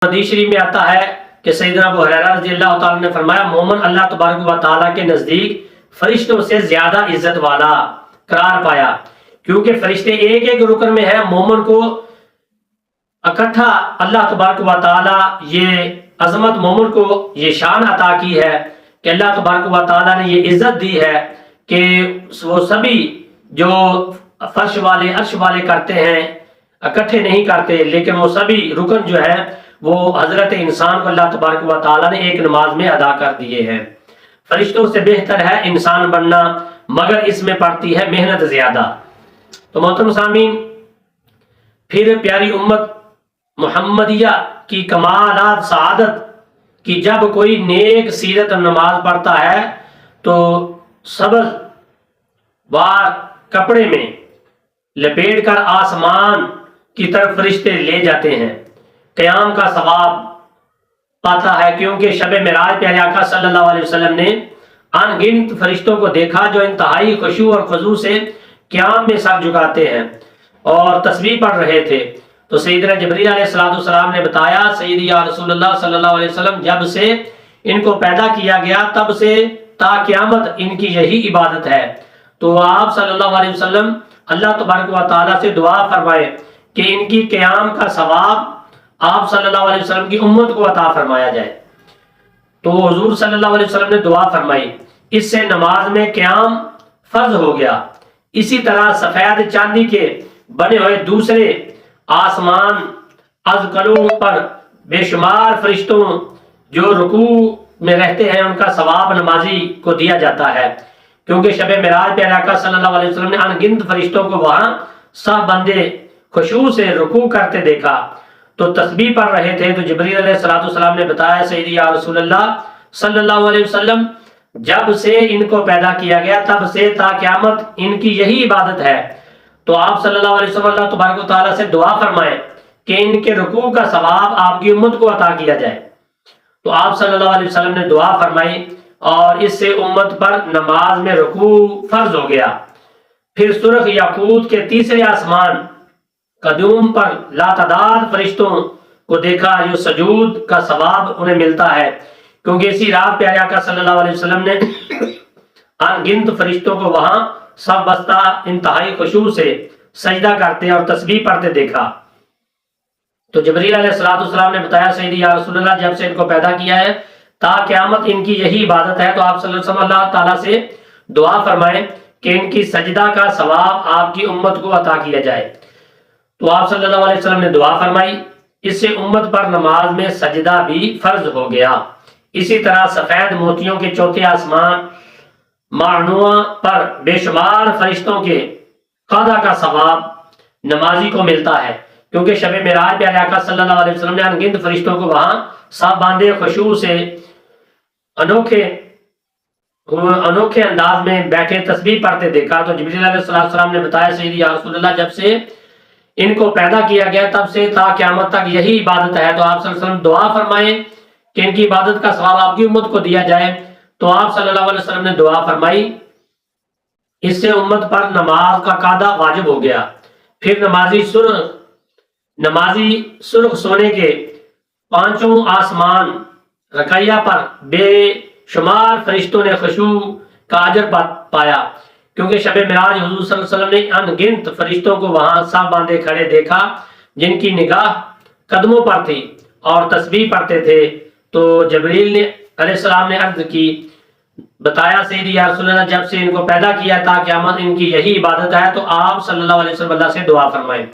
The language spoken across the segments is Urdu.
حدیث شریف میں آتا ہے کہ سیدنا ابو ہریرہ رضی اللہ تعالیٰ نے فرمایا مومن اللہ تبارک و تعالیٰ کے نزدیک فرشتوں سے زیادہ عزت والا قرار پایا، کیونکہ فرشتے ایک ایک رکن میں ہیں۔ مومن کو اکٹھا اللہ تبارک و تعالیٰ یہ عظمت، مومن کو یہ شان عطا کی ہے کہ اللہ تبارک و تعالیٰ نے یہ عزت دی ہے کہ وہ سبھی جو فرش والے عرش والے کرتے ہیں اکٹھے نہیں کرتے، لیکن وہ سبھی رکن جو ہے وہ حضرت انسان کو اللہ تبارک و تعالیٰ نے ایک نماز میں ادا کر دیے ہیں۔ فرشتوں سے بہتر ہے انسان بننا، مگر اس میں پڑتی ہے محنت زیادہ۔ تو محترم سامعین، پھر پیاری امت محمدیہ کی کمالات سعادت کی جب کوئی نیک سیرت نماز پڑھتا ہے تو سبز وار کپڑے میں لپیٹ کر آسمان کی طرف فرشتے لے جاتے ہیں، قیام کا ثواب پاتا ہے، کیونکہ شب معراج پیارے آقا صلی اللہ علیہ وسلم نے ان گنت فرشتوں کو دیکھا جو انتہائی خشوع اور خضوع سے قیام میں سر جھکاتے ہیں اور تسبیح پڑھ رہے تھے۔ تو سیدنا جبریل علیہ السلام نے بتایا، سیدی یا رسول اللہ صلی اللہ علیہ وسلم، جب سے ان کو پیدا کیا گیا تب سے تا قیامت ان کی یہی عبادت ہے۔ تو آپ صلی اللہ علیہ وسلم اللہ تبارک و تعالیٰ سے دعا فرمائے کہ ان کی قیام کا ثواب آپ صلی اللہ علیہ وسلم کی امت کو عطا فرمایا جائے۔ تو حضور صلی اللہ علیہ وسلم نے دعا فرمائی، اس سے نماز میں قیام فرض ہو گیا۔ اسی طرح سفید چاندی کے بنے ہوئے دوسرے آسمان ازقلوں پر بے شمار فرشتوں جو رکوع میں رہتے ہیں ان کا ثواب نمازی کو دیا جاتا ہے، کیونکہ شب معراج پیارے آقا صلی اللہ علیہ وسلم نے ان گنت فرشتوں کو وہاں سب بندے خشوع سے رکوع کرتے دیکھا تو تسبیح پڑھ رہے تھے۔ تو جبریل علیہ السلام نے بتایا، سیدی یا رسول اللہ صلی اللہ علیہ وسلم، جب سے ان کو پیدا کیا گیا تب سے تا قیامت ان کی یہی عبادت ہے۔ تو آپ صلی اللہ علیہ وسلم اللہ تبارک و تعالیٰ سے دعا فرمائیں کہ ان کے رکوع کا ثواب آپ کی امت کو عطا کیا جائے۔ تو آپ صلی اللہ علیہ وسلم نے دعا فرمائی اور اس سے امت پر نماز میں رکوع فرض ہو گیا۔ پھر سرخ یاقوت کے تیسرے آسمان قدوم پر لاتعداد فرشتوں کو دیکھا جو سجود کا ثواب انہیں ملتا ہے، کیونکہ اسی رات پیارے آقا صلی اللہ علیہ وسلم نے ان گنت فرشتوں کو وہاں سب بستہ انتہائی خشوع سے سجدہ کرتے اور تسبیح پڑھتے دیکھا۔ تو جبریل علیہ السلام نے بتایا، سیدی یا رسول اللہ، جب سے ان کو پیدا کیا ہے تا قیامت ان کی یہی عبادت ہے۔ تو آپ صلی اللہ علیہ وسلم اللہ تعالیٰ سے دعا فرمائیں کہ ان کی سجدہ کا ثواب آپ کی امت کو عطا کیا جائے۔ تو آپ صلی اللہ علیہ وسلم نے دعا فرمائی، اس سے امت پر نماز میں سجدہ بھی فرض ہو گیا۔ اسی طرح سفید موتیوں کے چوتھے آسمان معنوع پر بے شمار فرشتوں کے قضا کا ثواب نمازی کو ملتا ہے، کیونکہ شب معراج پیارے آقا صلی اللہ علیہ وسلم نے ان گنت فرشتوں کو وہاں سب باندھے خشوع سے انوکھے انداز میں بیٹھے تسبیح پڑھتے دیکھا۔ تو جبریل علیہ السلام نے بتایا، سیدی یا رسول اللہ، جب سے ان کو پیدا کیا گیا تب سے تا قیامت تک یہی عبادت ہے۔ تو آپ صلی اللہ علیہ وسلم دعا فرمائیں کہ ان کی عبادت کا ثواب آپ کی امت کو دیا جائے۔ تو آپ صلی اللہ علیہ وسلم نے دعا فرمائی، اس سے امت پر نماز کا قاعدہ واجب ہو گیا۔ پھر نمازی سرخ سونے کے پانچوں آسمان رقیہ پر بے شمار فرشتوں نے خشوع کا اجر پایا، کیونکہ شب معراج حضور صلی اللہ علیہ وسلم نے ان گنت فرشتوں کو وہاں سب باندھے کھڑے دیکھا جن کی نگاہ قدموں پر تھی اور تسبیح پڑھتے تھے۔ تو جبریل علیہ السلام نے عرض کی، بتایا، سیدی یا رسول اللہ، جب سے ان کو پیدا کیا تا قیامت ان کی یہی عبادت ہے۔ تو آپ صلی اللہ علیہ وسلم اللہ سے دعا فرمائیں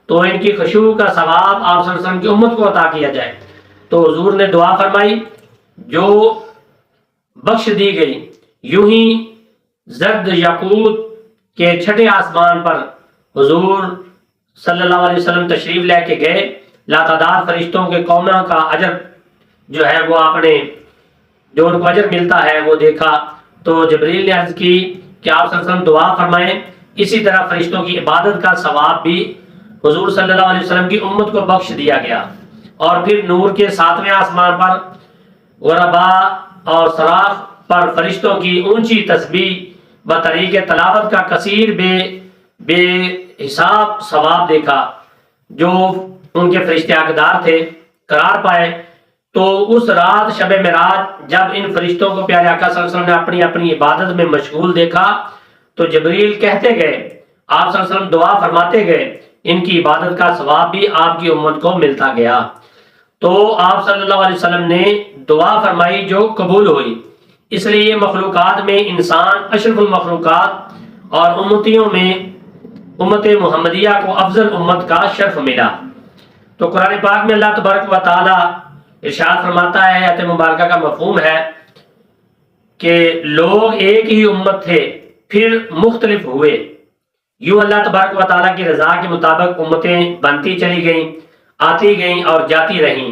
تو ان کی خشوع کا ثواب آپ صلی اللہ علیہ وسلم کی امت کو عطا کیا جائے۔ تو حضور نے دعا فرمائی، جو بخش دی گئی۔ یوں ہی زرد یاقوت کے چھٹے آسمان پر حضور صلی اللہ علیہ وسلم تشریف لے کے گئے، لاتعداد فرشتوں کے قوموں کا اجر جو ہے وہ آپ نے، جو ان کو اجر ملتا ہے وہ دیکھا۔ تو جبریل نے عرض کی کہ آپ صلی اللہ علیہ وسلم دعا فرمائیں، اسی طرح فرشتوں کی عبادت کا ثواب بھی حضور صلی اللہ علیہ وسلم کی امت کو بخش دیا گیا۔ اور پھر نور کے ساتویں آسمان پر غربا اور صراخ پر فرشتوں کی اونچی تسبیح و طریق تلاوت کا کثیر بے حساب ثواب دیکھا، جو ان کے فرشتے حقدار تھے۔ قرار پائے، تو اس رات شب معراج جب ان فرشتوں کو پیارے آقا صلی اللہ علیہ وسلم نے اپنی اپنی عبادت میں مشغول دیکھا تو جبریل کہتے گئے، آپ صلی اللہ علیہ وسلم دعا فرماتے گئے، ان کی عبادت کا ثواب بھی آپ کی امت کو ملتا گیا۔ تو آپ صلی اللہ علیہ وسلم نے دعا فرمائی جو قبول ہوئی، اس لیے مخلوقات میں انسان اشرف المخلوقات اور امتیوں میں امت محمدیہ کو افضل امت کا شرف ملا۔ تو قرآن پاک میں اللہ تبارک و تعالی ارشاد فرماتا ہے، آیت مبارکہ کا مفہوم ہے کہ لوگ ایک ہی امت تھے پھر مختلف ہوئے، یوں اللہ تبارک و تعالیٰ کی رضا کے مطابق امتیں بنتی چلی گئیں، آتی گئیں اور جاتی رہیں۔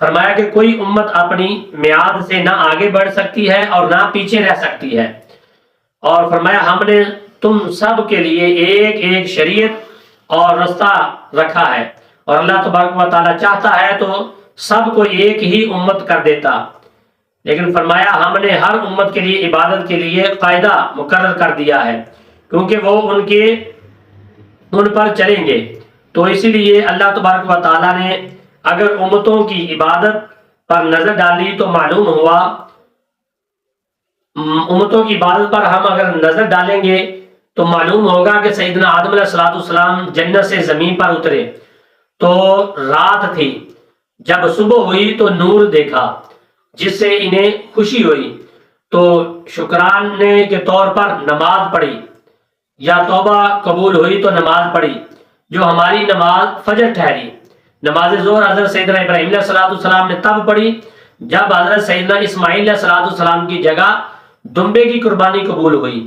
فرمایا کہ کوئی امت اپنی میعاد سے نہ آگے بڑھ سکتی ہے اور نہ پیچھے رہ سکتی ہے، اور فرمایا ہم نے تم سب کے لیے ایک ایک شریعت اور رستہ رکھا ہے، اور اللہ تبارک و تعالیٰ چاہتا ہے تو سب کو ایک ہی امت کر دیتا، لیکن فرمایا ہم نے ہر امت کے لیے عبادت کے لیے قاعدہ مقرر کر دیا ہے، کیونکہ وہ ان پر چلیں گے۔ تو اسی لیے اللہ تبارک و تعالیٰ نے اگر امتوں کی عبادت پر نظر ڈالی تو معلوم ہوا، امتوں کی عبادت پر ہم اگر نظر ڈالیں گے تو معلوم ہوگا کہ سیدنا آدم علیہ السلام جنت سے زمین پر اترے تو رات تھی، جب صبح ہوئی تو نور دیکھا جس سے انہیں خوشی ہوئی، تو شکرانے کے طور پر نماز پڑھی، یا توبہ قبول ہوئی تو نماز پڑھی، جو ہماری نماز فجر ٹھہری۔ نماز ظہر حضرت سیدنا ابراہیم علیہ السلام نے تب پڑھی جب حضرت سیدنا اسماعیل علیہ السلام کی جگہ دمبے کی قربانی قبول ہوئی،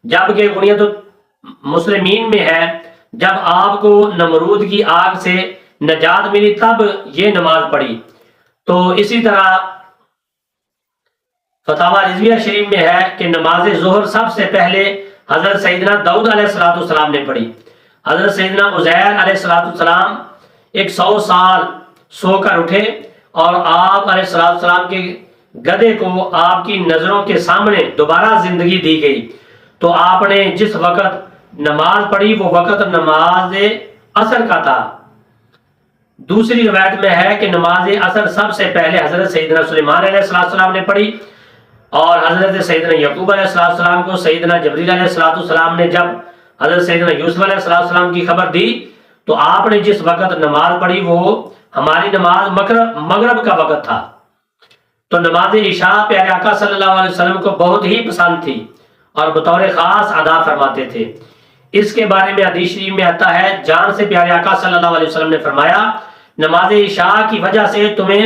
جبکہ غنیت المسلمین میں ہے جب آپ کو نمرود کی آگ سے نجات ملی تب یہ نماز پڑھی۔ تو اسی طرح فتاوی رضویہ شریف میں ہے کہ نماز ظہر سب سے پہلے حضرت سیدنا داؤد علیہ السلام نے پڑھی۔ حضرت سیدنا عزیر علیہ السلام 100 سال سو کر اٹھے اور آپ علیہ السلام کے گدھے کو آپ کی نظروں کے سامنے دوبارہ زندگی دی گئی، تو آپ نے جس وقت نماز پڑھی وہ وقت نماز عصر کا تھا۔ دوسری روایت میں ہے کہ نماز عصر سب سے پہلے حضرت سیدنا سلیمان علیہ السلام نے پڑھی، اور حضرت سیدنا یعقوب علیہ السلام کو سیدنا جبریل علیہ السلام نے جب حضرت سیدنا یوسف علیہ السلام کی خبر دی تو آپ نے جس وقت نماز پڑھی وہ ہماری نماز مغرب کا وقت تھا۔ تو نماز عشاء پیارے آقا صلی اللہ علیہ وسلم کو بہت ہی پسند تھی اور بطور خاص ادا فرماتے تھے۔ اس کے بارے میں حدیث شریف میں آتا ہے، جان سے پیارے آقا صلی اللہ علیہ وسلم نے فرمایا، نماز عشاء کی وجہ سے تمہیں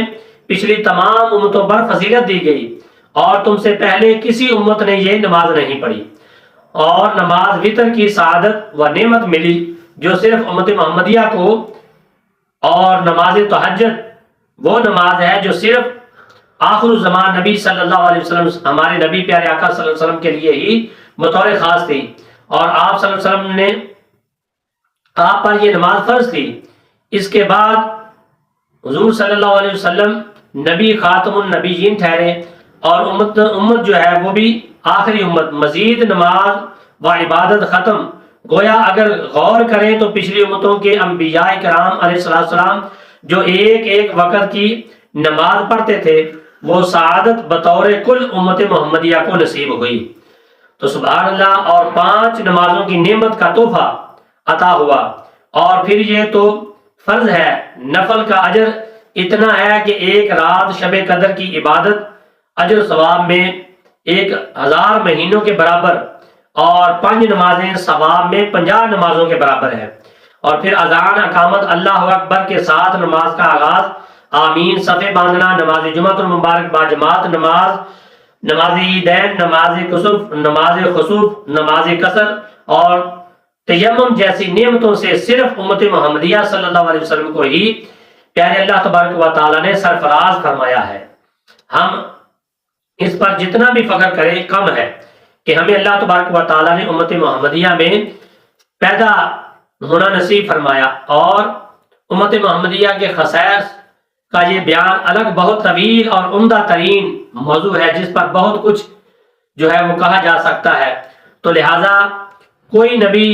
پچھلی تمام امتوں پر فضیلت دی گئی، اور تم سے پہلے کسی امت نے یہ نماز نہیں پڑھی، اور نماز وتر کی سعادت و نعمت ملی جو صرف امت محمدیہ کو، اور نماز تہجد وہ نماز ہے جو صرف آخر الزمان نبی صلی اللہ علیہ وسلم، ہمارے نبی پیارے آقا صلی اللہ علیہ وسلم کے لیے ہی بطور خاص تھی، اور آپ صلی اللہ علیہ وسلم نے آپ پر یہ نماز فرض تھی۔ اس کے بعد حضور صلی اللہ علیہ وسلم نبی خاتم النبیین ٹھہرے، اور امت جو ہے وہ بھی آخری امت، مزید نماز و عبادت ختم۔ گویا اگر غور کریں تو پچھلی امتوں کے انبیاء کرام علیہ السلام جو ایک ایک وقت کی نماز پڑھتے تھے وہ سعادت بطور کل امت محمدیہ کو نصیب ہوئی۔ تو سبحان اللہ، اور 5 نمازوں کی نعمت کا تحفہ عطا ہوا، اور پھر یہ تو فرض ہے، نفل کا اجر اتنا ہے کہ ایک رات شب قدر کی عبادت اجر ثواب میں 1000 مہینوں کے برابر، اور 5 نمازیں ثواب میں 50 نمازوں کے برابر ہے۔ اور پھر اذان، اقامت، اللہ اکبر کے ساتھ نماز کا آغاز، آمین، صفے باندھنا، نماز جمعۃ المبارک باجماعت، نماز عیدین، نماز کسوف، نماز خسوف، نماز قصر اور تیمم جیسی نعمتوں سے صرف امت محمدیہ صلی اللہ علیہ وسلم کو ہی پیارے اللہ تبارک و تعالیٰ نے سرفراز فرمایا ہے۔ ہم اس پر جتنا بھی فخر کریں کم ہے کہ ہمیں اللہ تبارک و تعالیٰ نے امت محمدیہ میں پیدا ہونا نصیب فرمایا، اور امت محمدیہ کے خصائص کا یہ بیان الگ بہت طویل اور عمدہ ترین موضوع ہے جس پر بہت کچھ جو ہے وہ کہا جا سکتا ہے۔ تو لہٰذا کوئی نبی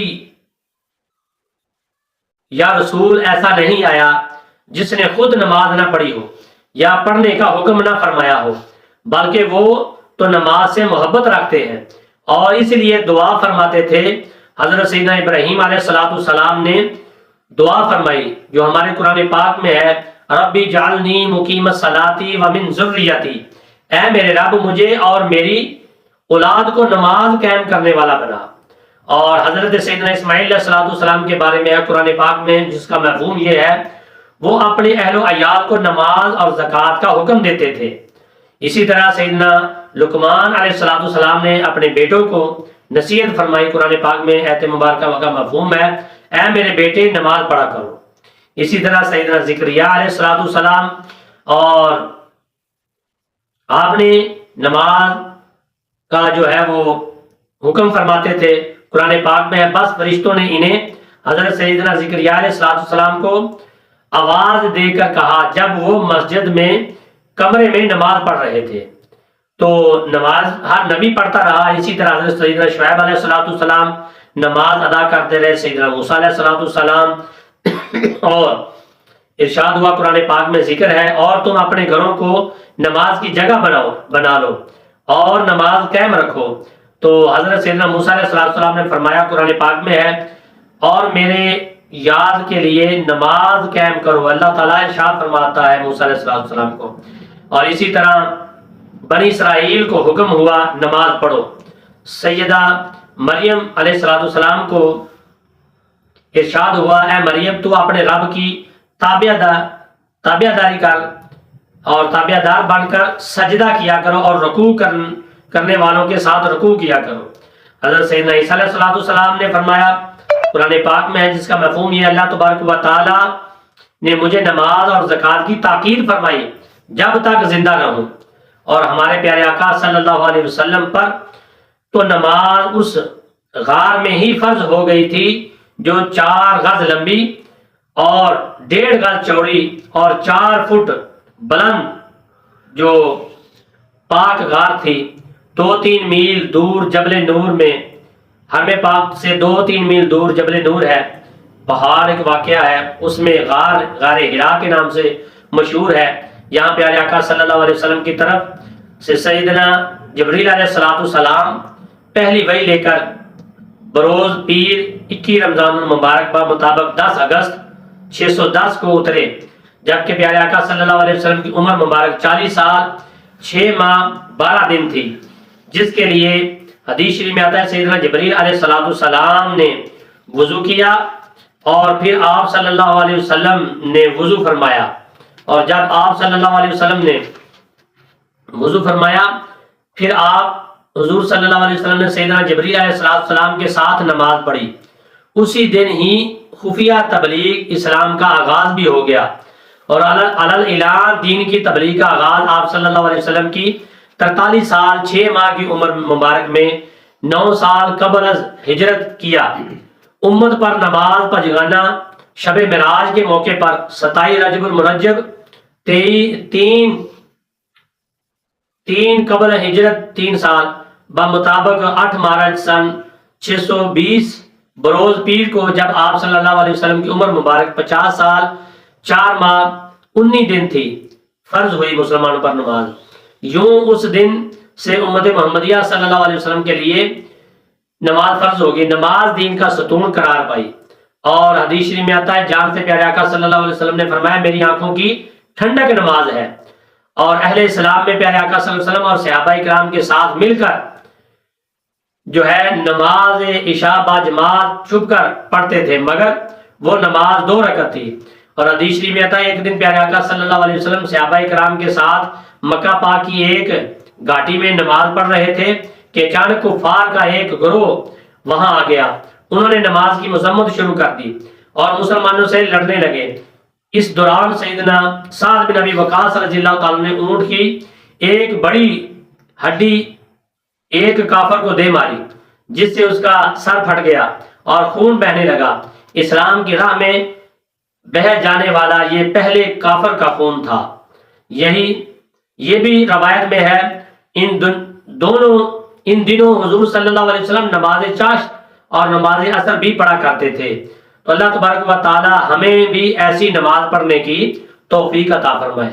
یا رسول ایسا نہیں آیا جس نے خود نماز نہ پڑھی ہو یا پڑھنے کا حکم نہ فرمایا ہو، بلکہ وہ تو نماز سے محبت رکھتے ہیں اور اس لیے دعا فرماتے تھے۔ حضرت سیدنا ابراہیم علیہ السلام نے دعا فرمائی جو ہمارے قرآن پاک میں ہے، ربی جعلنی مقیم الصلاۃ ومن ذریتی، اے میرے رب مجھے اور میری اولاد کو نماز قائم کرنے والا بنا۔ اور حضرت سیدنا اسماعیل علیہ السلام کے بارے میں ہے قرآن پاک میں، جس کا مفہوم یہ ہے وہ اپنے اہل و عیال کو نماز اور زکوٰۃ کا حکم دیتے تھے۔ اسی طرح سیدنا لقمان علیہ السلام نے اپنے بیٹوں کو نصیحت فرمائی، قرآن پاک میں ایت مبارکہ کا مفہوم ہے، اے میرے بیٹے نماز پڑھا کرو۔ اسی طرح سیدنا زکریا علیہ السلام اور آپ نے نماز کا جو ہے وہ حکم فرماتے تھے، قرآن پاک میں ہے، بس فرشتوں نے انہیں حضرت سیدنا زکریا علیہ السلام کو آواز دے کر کہا جب وہ مسجد میں کمرے میں نماز پڑھ رہے تھے، تو نماز ہر نبی پڑھتا رہا۔ اسی طرح حضرت سیدنا شعیب علیہ السلام نماز ادا کرتے رہے، سیدنا موسیٰ علیہ السلام، اور ارشاد ہوا قرآن پاک میں ذکر ہے، اور تم اپنے گھروں کو نماز کی جگہ بنا لو اور نماز قائم رکھو۔ تو حضرت سیدنا موسیٰ علیہ السلام نے فرمایا قرآن پاک میں ہے، اور میرے یاد کے لیے نماز قائم کرو، اللہ تعالیٰ ارشاد فرماتا ہے موسیٰ علیہ السلام کو۔ اور اسی طرح بنی اسرائیل کو حکم ہوا نماز پڑھو۔ سیدہ مریم علیہ السلام کو ارشاد ہوا، اے مریم تو اپنے رب کی تابع داری کر اور تابع دار بن کر سجدہ کیا کرو اور رکوع کرنے والوں کے ساتھ رکوع کیا کرو۔ حضرت سیدنا عیسیٰ علیہ السلام نے فرمایا قرآن پاک میں ہے، جس کا مفہوم یہ اللہ تبارک و تعالی نے مجھے نماز اور زکوٰۃ کی تاکید فرمائی جب تک زندہ رہوں، اور ہمارے پیارے آقا صلی اللہ علیہ وسلم پر تو نماز اس غار میں ہی فرض ہو گئی تھی جو 4 گز لمبی اور 1.5 گز چوڑی اور 4 فٹ بلند جو پاک غار تھی۔ 2-3 میل دور جبل نور میں، حرم پاک سے 2-3 میل دور جبل نور ہے، پہاڑ ایک واقعہ ہے، اس میں غار ہرا کے نام سے مشہور ہے۔ یہاں پیارے آقا صلی اللہ علیہ وسلم کی طرف سے سیدنا جبریل علیہ السلام پہلی وحی لے کر بروز پیر 21 رمضان المبارک مطابق 10 اگست 610 کو اترے، جبکہ پیارے آقا صلی اللہ علیہ وسلم کی عمر مبارک 40 سال 6 ماہ 12 دن تھی، جس کے لیے حدیث شریف میں آتا ہے سیدنا جبریل علیہ السلام نے وضو کیا اور پھر آپ صلی اللہ علیہ وسلم نے وضو فرمایا، اور جب آپ صلی اللہ علیہ وسلم نے وضو فرمایا پھر آپ حضور صلی اللہ علیہ وسلم نے سیدنا جبریل علیہ السلام کے ساتھ نماز پڑھی۔ اسی دن ہی خفیہ تبلیغ اسلام کا آغاز بھی ہو گیا، اور علل اعلان دین کی تبلیغ کا آغاز آپ صلی اللہ علیہ وسلم کی 43 سال 6 ماہ کی عمر مبارک میں 9 سال قبل از ہجرت کیا۔ امت پر نماز پجگانا شب معراج کے موقع پر 27 رجب المرجب 3 قبل ہجرت 3 سال بمطابق 8 مارچ سن 620 بروز پیر کو، جب آپ صلی اللہ علیہ وسلم کی عمر مبارک 50 سال 4 ماہ 19 دن تھی، فرض ہوئی مسلمانوں پر نماز۔ یوں اس دن سے امت محمدیہ صلی اللہ علیہ وسلم کے لیے نماز فرض ہوگی، نماز دین کا ستون قرار پائی۔ اور حدیث شریف میں آتا ہے جان سے پیارے آقا صلی اللہ علیہ وسلم نے فرمایا میری آنکھوں کی ٹھنڈک نماز ہے، اور اہل اسلام میں پیارے آقا صلی اللہ علیہ وسلم اور صحابہ کرام کے ساتھ مل کر جو ہے نماز عشاء با جماعت چھپ کر پڑھتے تھے، مگر وہ نماز 2 رکعت تھی۔ اور حدیث شریف میں آتا ہے ایک دن پیارے آقا صلی اللہ علیہ وسلم صحابہ کرام کے ساتھ مکہ پاک کی ایک گھاٹی میں نماز پڑھ رہے تھے کہ اچانک کفار کا ایک گروہ وہاں آ گیا، انہوں نے نماز کی مذمت شروع کر دی اور مسلمانوں سے لڑنے لگے۔ اس دوران سیدنا سعد بن ابی وقاص رضی اللہ تعالیٰ نے اونٹ کی ایک بڑی ہڈی ایک کافر کو دے ماری، جس سے اس کا سر پھٹ گیا اور خون بہنے لگا۔ اسلام کی راہ میں بہہ جانے والا یہ پہلے کافر کا خون تھا۔ یہ بھی روایت میں ہے ان دنوں حضور صلی اللہ علیہ وسلم نماز چاشت اور نماز عصر بھی پڑھا کرتے تھے۔ تو اللہ تبارک و تعالی ہمیں بھی ایسی نماز پڑھنے کی توفیق عطا فرمائے.